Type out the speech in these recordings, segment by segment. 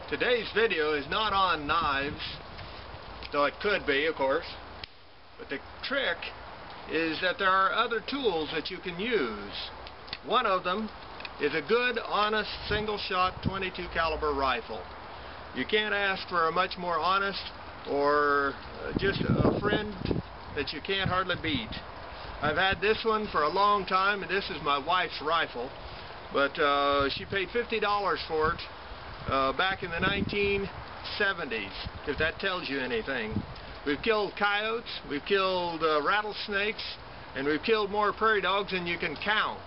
Today's video is not on knives, though it could be, of course. But the trick is that there are other tools that you can use. One of them is a good, honest, single-shot 22 caliber rifle. You can't ask for a much more honest or just a friend that you can't hardly beat. I've had this one for a long time, and this is my wife's rifle, but she paid $50 for it back in the 1970s, if that tells you anything. We've killed coyotes, we've killed rattlesnakes, and we've killed more prairie dogs than you can count.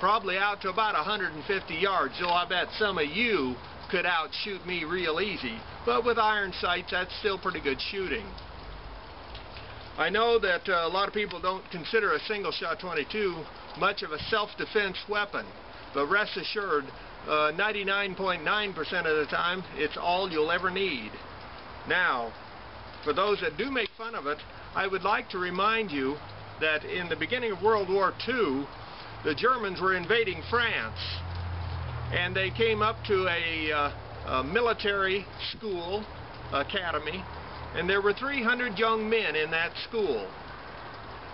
Probably out to about 150 yards, though I bet some of you could outshoot me real easy. But with iron sights, that's still pretty good shooting. I know that a lot of people don't consider a single-shot 22 much of a self-defense weapon, but rest assured, 99.9% of the time, it's all you'll ever need. Now, for those that do make fun of it, I would like to remind you that in the beginning of World War II, the Germans were invading France, and they came up to a military school, academy, and there were 300 young men in that school,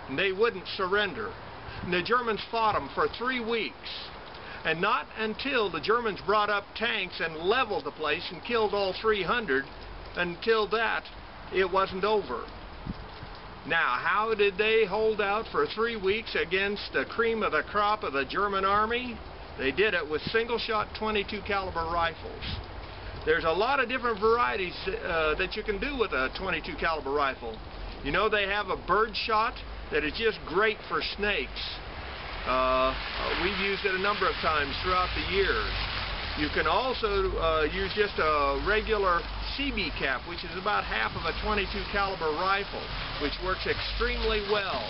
and they wouldn't surrender. And the Germans fought them for 3 weeks. And not until the Germans brought up tanks and leveled the place and killed all 300, until that, it wasn't over. Now, how did they hold out for 3 weeks against the cream of the crop of the German army? They did it with single-shot 22 caliber rifles. There's a lot of different varieties that you can do with a 22 caliber rifle. You know, they have a bird shot that is just great for snakes. We've used it a number of times throughout the years. You can also use just a regular CB cap, which is about half of a 22 caliber rifle, which works extremely well.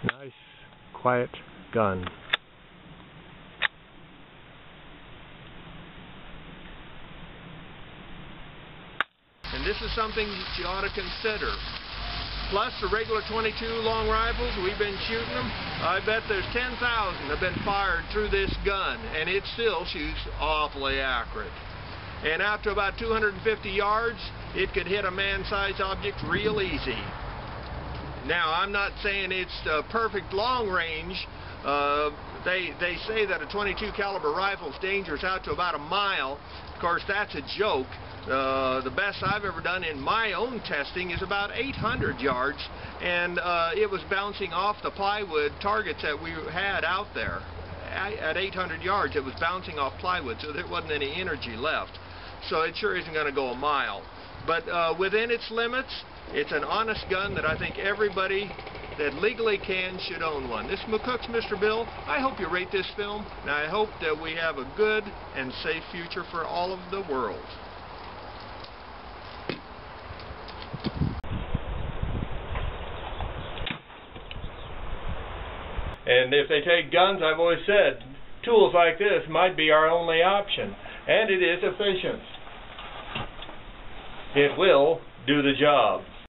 Nice, quiet gun. And this is something that you ought to consider. Plus the regular 22 long rifles, we've been shooting them. I bet there's 10,000 have been fired through this gun, and it still shoots awfully accurate. And out to about 250 yards, it could hit a man-sized object real easy. Now, I'm not saying it's perfect long range. They say that a 22 caliber rifle is dangerous out to about a mile. Of course, that's a joke. The best I've ever done in my own testing is about 800 yards, and it was bouncing off the plywood targets that we had out there. At 800 yards, it was bouncing off plywood, so there wasn't any energy left. So it sure isn't going to go a mile. But within its limits, it's an honest gun that I think everybody that legally can should own one. This is McCook's Mr. Bill. I hope you rate this film, and I hope that we have a good and safe future for all of the world. And if they take guns, I've always said, tools like this might be our only option. And it is efficient. It will do the job.